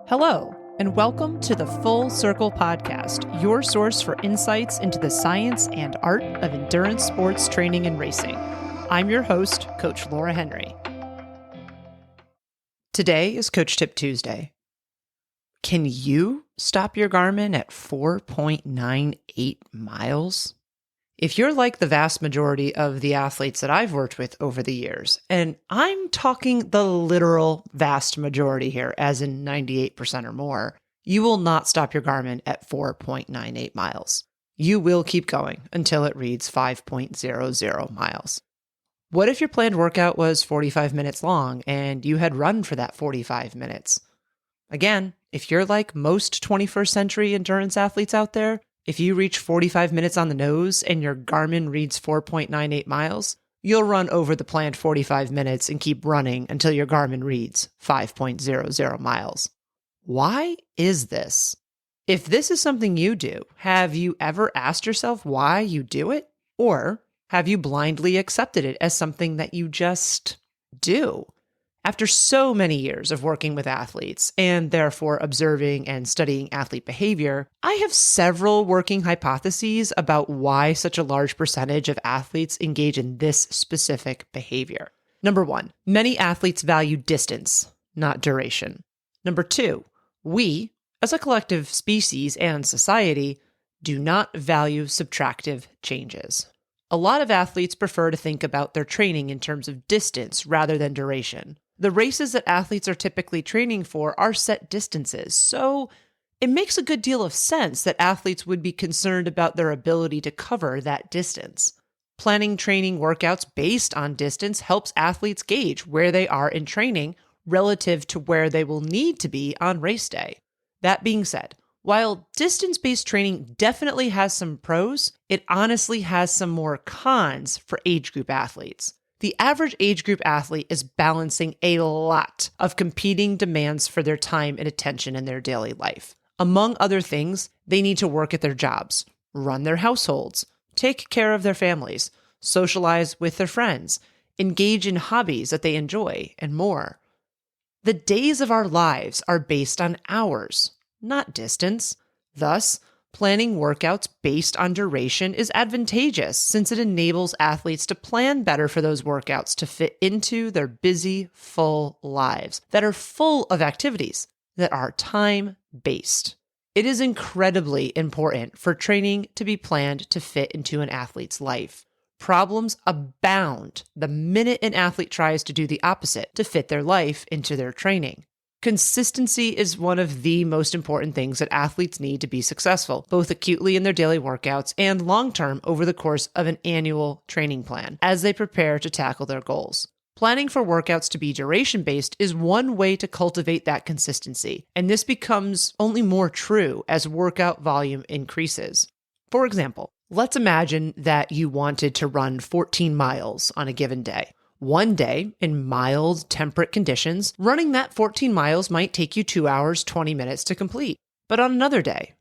Hello, and welcome to the Full Circle Podcast, your source for insights into the science and art of endurance sports training and racing. I'm your host, Coach Laura Henry. Today is Coach Tip Tuesday. Can you stop your Garmin at 4.98 miles? If you're like the vast majority of the athletes that I've worked with over the years, and I'm talking the literal vast majority here, as in 98% or more, you will not stop your Garmin at 4.98 miles. You will keep going until it reads 5.00 miles. What if your planned workout was 45 minutes long and you had run for that 45 minutes? Again, if you're like most 21st century endurance athletes out there, if you reach 45 minutes on the nose and your Garmin reads 4.98 miles, you'll run over the planned 45 minutes and keep running until your Garmin reads 5.00 miles. Why is this? If this is something you do, have you ever asked yourself why you do it? Or have you blindly accepted it as something that you just do? After so many years of working with athletes and therefore observing and studying athlete behavior, I have several working hypotheses about why such a large percentage of athletes engage in this specific behavior. Number one, many athletes value distance, not duration. Number two, we, as a collective species and society, do not value subtractive changes. A lot of athletes prefer to think about their training in terms of distance rather than duration. The races that athletes are typically training for are set distances, so it makes a good deal of sense that athletes would be concerned about their ability to cover that distance. Planning training workouts based on distance helps athletes gauge where they are in training relative to where they will need to be on race day. That being said, while distance-based training definitely has some pros, it honestly has some more cons for age group athletes. The average age group athlete is balancing a lot of competing demands for their time and attention in their daily life. Among other things, they need to work at their jobs, run their households, take care of their families, socialize with their friends, engage in hobbies that they enjoy, and more. The days of our lives are based on hours, not distance. Thus, planning workouts based on duration is advantageous since it enables athletes to plan better for those workouts to fit into their busy, full lives that are full of activities that are time-based. It is incredibly important for training to be planned to fit into an athlete's life. Problems abound the minute an athlete tries to do the opposite to fit their life into their training. Consistency is one of the most important things that athletes need to be successful, both acutely in their daily workouts and long-term over the course of an annual training plan, as they prepare to tackle their goals. Planning for workouts to be duration-based is one way to cultivate that consistency, and this becomes only more true as workout volume increases. For example, let's imagine that you wanted to run 14 miles on a given day. One day, in mild, temperate conditions, running that 14 miles might take you 2 hours, 20 minutes to complete. But on another day,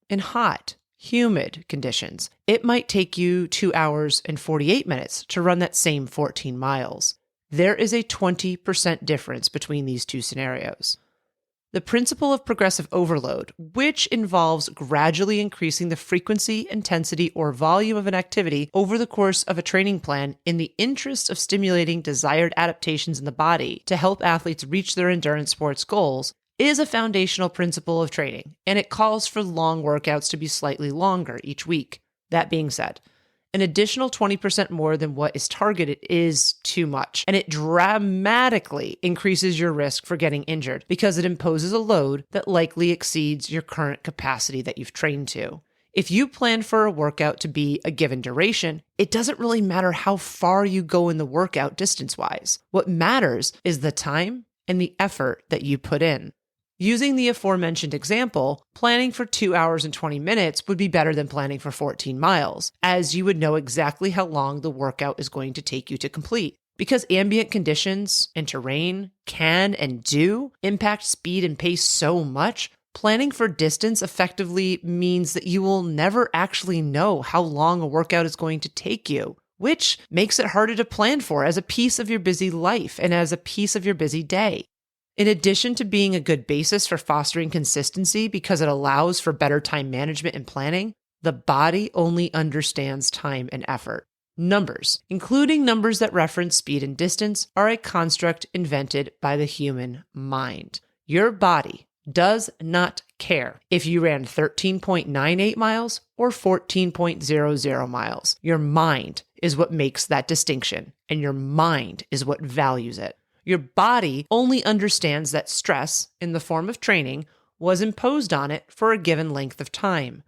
in hot, humid conditions, it might take you 2 hours and 48 minutes to run that same 14 miles. There is a 20% difference between these two scenarios. The principle of progressive overload, which involves gradually increasing the frequency, intensity, or volume of an activity over the course of a training plan in the interest of stimulating desired adaptations in the body to help athletes reach their endurance sports goals, is a foundational principle of training, and it calls for long workouts to be slightly longer each week. That being said, an additional 20% more than what is targeted is too much, and it dramatically increases your risk for getting injured because it imposes a load that likely exceeds your current capacity that you've trained to. If you plan for a workout to be a given duration, it doesn't really matter how far you go in the workout distance-wise. What matters is the time and the effort that you put in. Using the aforementioned example, planning for 2 hours and 20 minutes would be better than planning for 14 miles, as you would know exactly how long the workout is going to take you to complete. Because ambient conditions and terrain can and do impact speed and pace so much, planning for distance effectively means that you will never actually know how long a workout is going to take you, which makes it harder to plan for as a piece of your busy life and as a piece of your busy day. In addition to being a good basis for fostering consistency because it allows for better time management and planning, the body only understands time and effort. Numbers, including numbers that reference speed and distance, are a construct invented by the human mind. Your body does not care if you ran 13.98 miles or 14.00 miles. Your mind is what makes that distinction, and your mind is what values it. Your body only understands that stress, in the form of training, was imposed on it for a given length of time.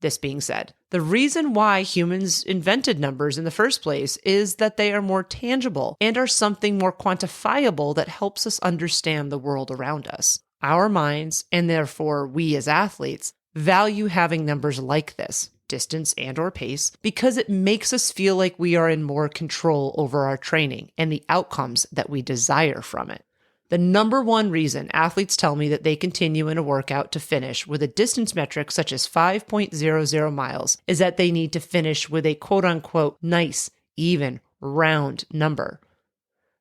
This being said, the reason why humans invented numbers in the first place is that they are more tangible and are something more quantifiable that helps us understand the world around us. Our minds, and therefore we as athletes, value having numbers like this, distance and or pace, because it makes us feel like we are in more control over our training and the outcomes that we desire from it. The number one reason athletes tell me that they continue in a workout to finish with a distance metric such as 5.00 miles is that they need to finish with a quote-unquote nice, even, round number.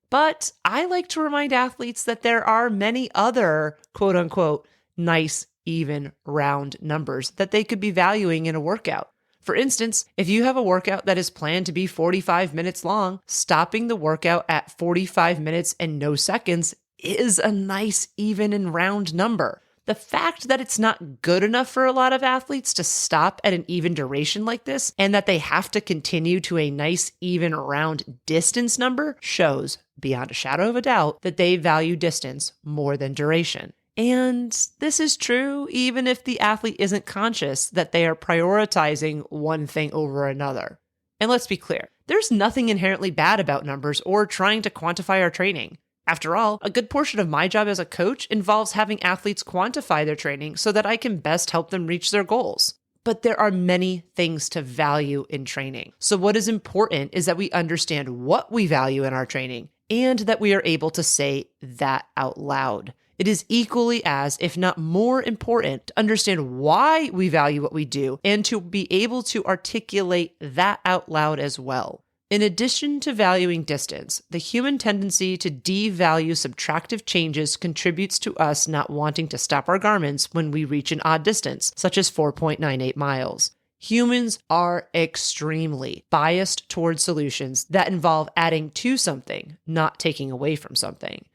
But I like to remind athletes that there are many other quote-unquote nice, even, round numbers that they could be valuing in a workout. For instance, if you have a workout that is planned to be 45 minutes long, stopping the workout at 45 minutes and no seconds is a nice, even, and round number. The fact that it's not good enough for a lot of athletes to stop at an even duration like this, and that they have to continue to a nice, even, round distance number shows, beyond a shadow of a doubt, that they value distance more than duration. And this is true even if the athlete isn't conscious that they are prioritizing one thing over another. And let's be clear, there's nothing inherently bad about numbers or trying to quantify our training. After all, a good portion of my job as a coach involves having athletes quantify their training so that I can best help them reach their goals. But there are many things to value in training. So what is important is that we understand what we value in our training and that we are able to say that out loud. It is equally as, if not more important, to understand why we value what we do and to be able to articulate that out loud as well. In addition to valuing distance, the human tendency to devalue subtractive changes contributes to us not wanting to stop our Garmins when we reach an odd distance, such as 4.98 miles. Humans are extremely biased towards solutions that involve adding to something, not taking away from something.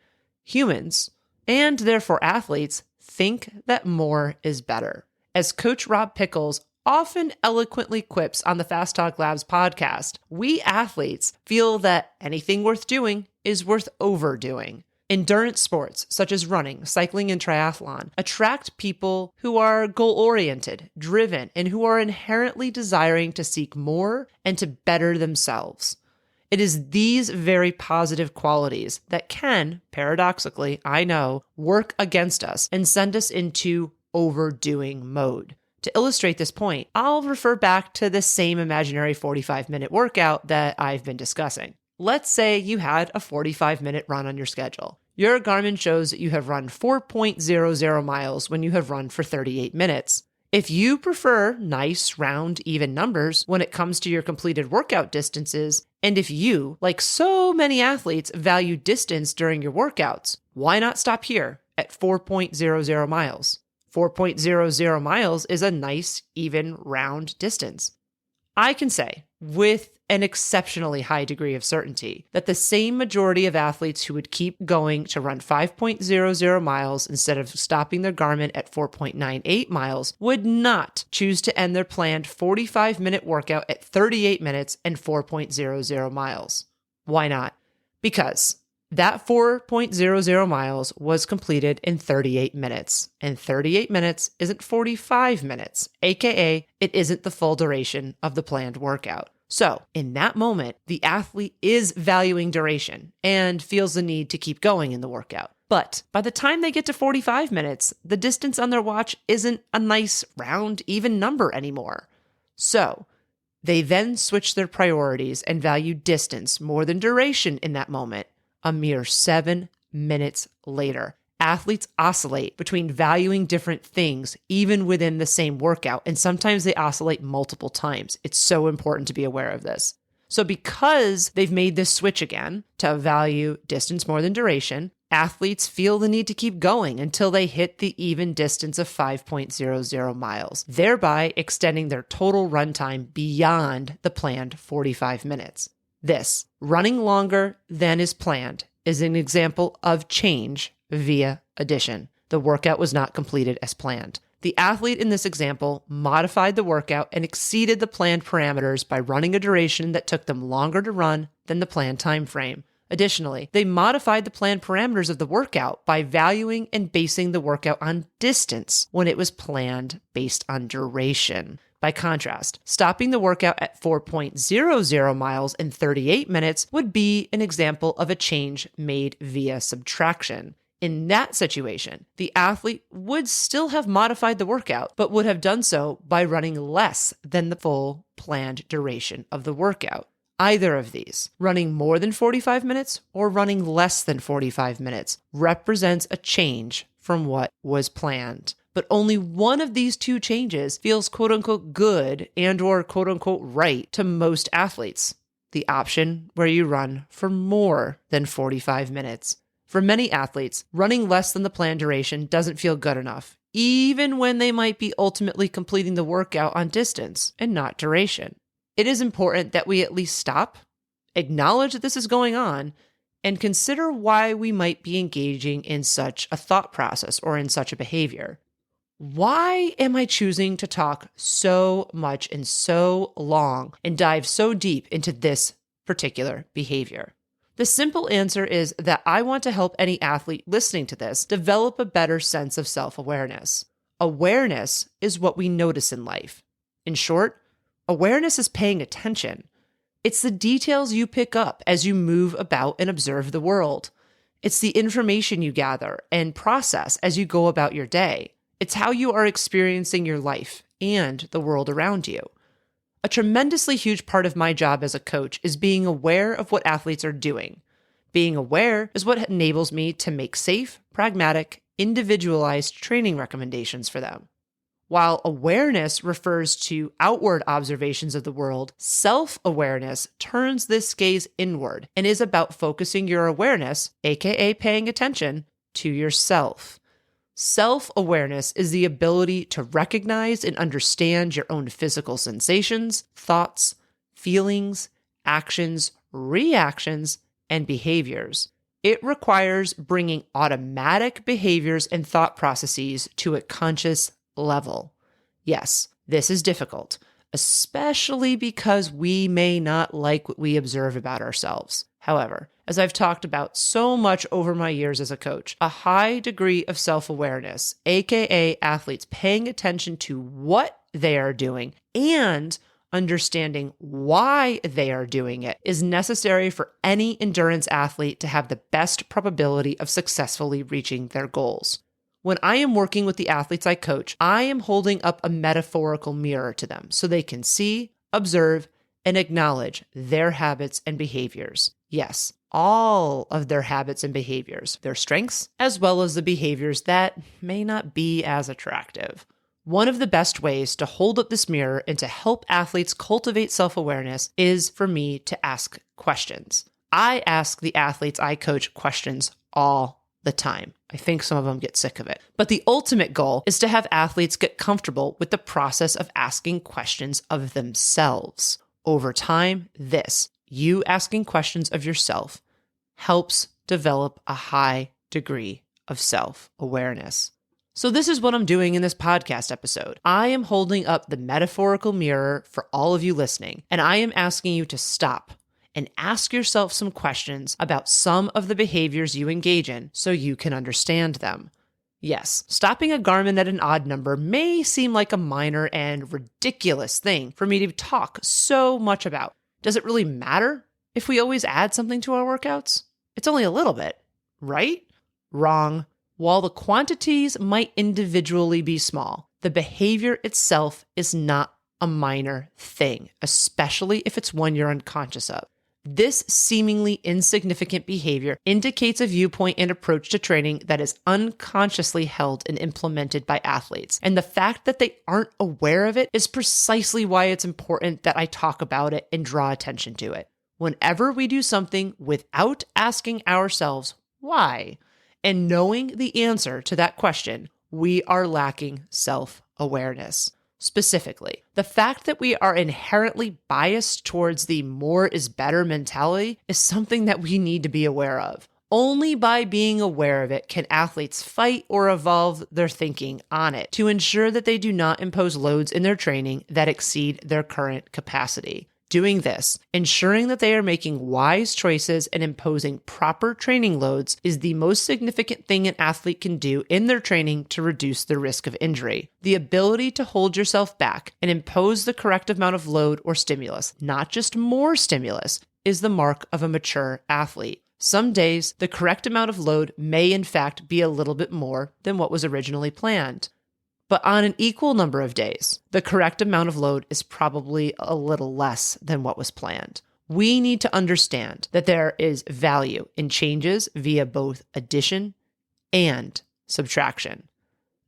Humans, and therefore athletes, think that more is better. As Coach Rob Pickles often eloquently quips on the Fast Talk Labs podcast, we athletes feel that anything worth doing is worth overdoing. Endurance sports, such as running, cycling, and triathlon, attract people who are goal-oriented, driven, and who are inherently desiring to seek more and to better themselves. It is these very positive qualities that can, paradoxically, I know, work against us and send us into overdoing mode. To illustrate this point, I'll refer back to the same imaginary 45-minute workout that I've been discussing. Let's say you had a 45-minute run on your schedule. Your Garmin shows that you have run 4.00 miles when you have run for 38 minutes. If you prefer nice, round, even numbers when it comes to your completed workout distances, and if you, like so many athletes, value distance during your workouts, why not stop here at 4.00 miles? 4.00 miles is a nice, even, round distance. I can say, with an exceptionally high degree of certainty, that the same majority of athletes who would keep going to run 5.00 miles instead of stopping their Garmin at 4.98 miles would not choose to end their planned 45-minute workout at 38 minutes and 4.00 miles. Why not? Because that 4.00 miles was completed in 38 minutes, and 38 minutes isn't 45 minutes, aka it isn't the full duration of the planned workout. So, in that moment, the athlete is valuing duration and feels the need to keep going in the workout. But by the time they get to 45 minutes, the distance on their watch isn't a nice, round, even number anymore. So, they then switch their priorities and value distance more than duration in that moment. A mere 7 minutes later, athletes oscillate between valuing different things even within the same workout, and sometimes they oscillate multiple times. It's so important to be aware of this. So because they've made this switch again to value distance more than duration, Athletes feel the need to keep going until they hit the even distance of 5.00 miles, thereby extending their total run time beyond the planned 45 minutes. This, running longer than is planned, is an example of change via addition. The workout was not completed as planned. The athlete in this example modified the workout and exceeded the planned parameters by running a duration that took them longer to run than the planned time frame. Additionally, they modified the planned parameters of the workout by valuing and basing the workout on distance when it was planned based on duration. By contrast, stopping the workout at 4.00 miles in 38 minutes would be an example of a change made via subtraction. In that situation, the athlete would still have modified the workout, but would have done so by running less than the full planned duration of the workout. Either of these, running more than 45 minutes or running less than 45 minutes, represents a change from what was planned. But only one of these two changes feels quote-unquote good and or quote-unquote right to most athletes, the option where you run for more than 45 minutes. For many athletes, running less than the planned duration doesn't feel good enough, even when they might be ultimately completing the workout on distance and not duration. It is important that we at least stop, acknowledge that this is going on, and consider why we might be engaging in such a thought process or in such a behavior. Why am I choosing to talk so much and so long and dive so deep into this particular behavior? The simple answer is that I want to help any athlete listening to this develop a better sense of self-awareness. Awareness is what we notice in life. In short, awareness is paying attention. It's the details you pick up as you move about and observe the world. It's the information you gather and process as you go about your day. It's how you are experiencing your life and the world around you. A tremendously huge part of my job as a coach is being aware of what athletes are doing. Being aware is what enables me to make safe, pragmatic, individualized training recommendations for them. While awareness refers to outward observations of the world, self-awareness turns this gaze inward and is about focusing your awareness, aka paying attention, to yourself. Self-awareness is the ability to recognize and understand your own physical sensations, thoughts, feelings, actions, reactions, and behaviors. It requires bringing automatic behaviors and thought processes to a conscious level. Yes, this is difficult, especially because we may not like what we observe about ourselves. However, as I've talked about so much over my years as a coach, a high degree of self-awareness, aka athletes paying attention to what they are doing and understanding why they are doing it, is necessary for any endurance athlete to have the best probability of successfully reaching their goals. When I am working with the athletes I coach, I am holding up a metaphorical mirror to them so they can see, observe, and acknowledge their habits and behaviors. Yes, all of their habits and behaviors, their strengths, as well as the behaviors that may not be as attractive. One of the best ways to hold up this mirror and to help athletes cultivate self-awareness is for me to ask questions. I ask the athletes I coach questions all the time. I think some of them get sick of it. But the ultimate goal is to have athletes get comfortable with the process of asking questions of themselves. Over time, you asking questions of yourself, helps develop a high degree of self-awareness. So this is what I'm doing in this podcast episode. I am holding up the metaphorical mirror for all of you listening, and I am asking you to stop and ask yourself some questions about some of the behaviors you engage in so you can understand them. Yes, stopping a Garmin at an odd number may seem like a minor and ridiculous thing for me to talk so much about. Does it really matter if we always add something to our workouts? It's only a little bit, right? Wrong. While the quantities might individually be small, the behavior itself is not a minor thing, especially if it's one you're unconscious of. This seemingly insignificant behavior indicates a viewpoint and approach to training that is unconsciously held and implemented by athletes. And the fact that they aren't aware of it is precisely why it's important that I talk about it and draw attention to it. Whenever we do something without asking ourselves why, And knowing the answer to that question, we are lacking self-awareness. Specifically, the fact that we are inherently biased towards the more is better mentality is something that we need to be aware of. Only by being aware of it can athletes fight or evolve their thinking on it to ensure that they do not impose loads in their training that exceed their current capacity. Doing this, ensuring that they are making wise choices and imposing proper training loads is the most significant thing an athlete can do in their training to reduce the risk of injury. The ability to hold yourself back and impose the correct amount of load or stimulus, not just more stimulus, is the mark of a mature athlete. Some days, the correct amount of load may in fact be a little bit more than what was originally planned. But on an equal number of days, the correct amount of load is probably a little less than what was planned. We need to understand that there is value in changes via both addition and subtraction.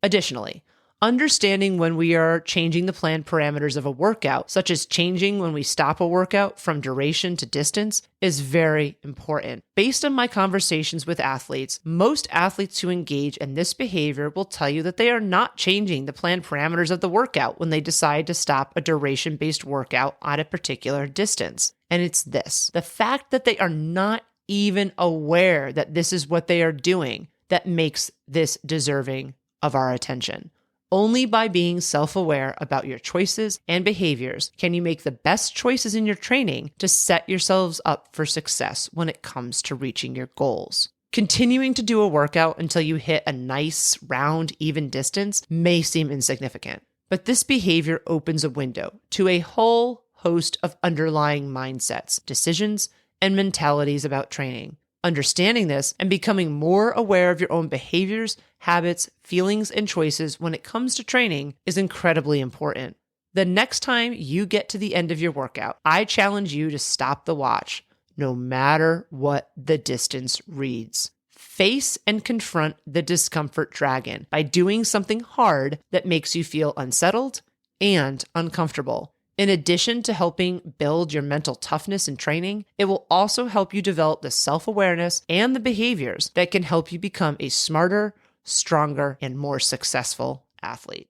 Additionally, understanding when we are changing the planned parameters of a workout, such as changing when we stop a workout from duration to distance, is very important. Based on my conversations with athletes, most athletes who engage in this behavior will tell you that they are not changing the planned parameters of the workout when they decide to stop a duration-based workout at a particular distance. And it's this: the fact that they are not even aware that this is what they are doing that makes this deserving of our attention. Only by being self-aware about your choices and behaviors can you make the best choices in your training to set yourselves up for success when it comes to reaching your goals. Continuing to do a workout until you hit a nice, round, even distance may seem insignificant, but this behavior opens a window to a whole host of underlying mindsets, decisions, and mentalities about training. Understanding this and becoming more aware of your own behaviors, habits, feelings, and choices when it comes to training is incredibly important. The next time you get to the end of your workout, I challenge you to stop the watch, no matter what the distance reads. Face and confront the discomfort dragon by doing something hard that makes you feel unsettled and uncomfortable. In addition to helping build your mental toughness in training, it will also help you develop the self-awareness and the behaviors that can help you become a smarter, stronger, and more successful athlete.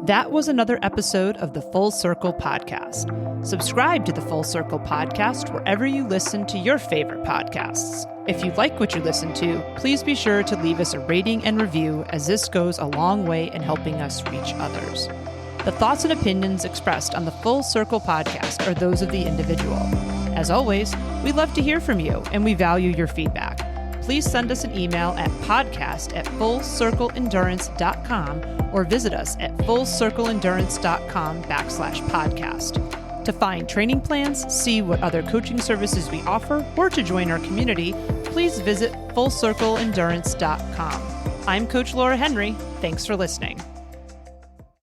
That was another episode of the Full Circle Podcast. Subscribe to the Full Circle Podcast wherever you listen to your favorite podcasts. If you like what you listen to, please be sure to leave us a rating and review, as this goes a long way in helping us reach others. The thoughts and opinions expressed on the Full Circle Podcast are those of the individual. As always, we love to hear from you and we value your feedback. Please send us an email at podcast@fullcircleendurance.com or visit us at fullcircleendurance.com/podcast. To find training plans, see what other coaching services we offer, or to join our community, please visit fullcircleendurance.com. I'm Coach Laura Henry. Thanks for listening.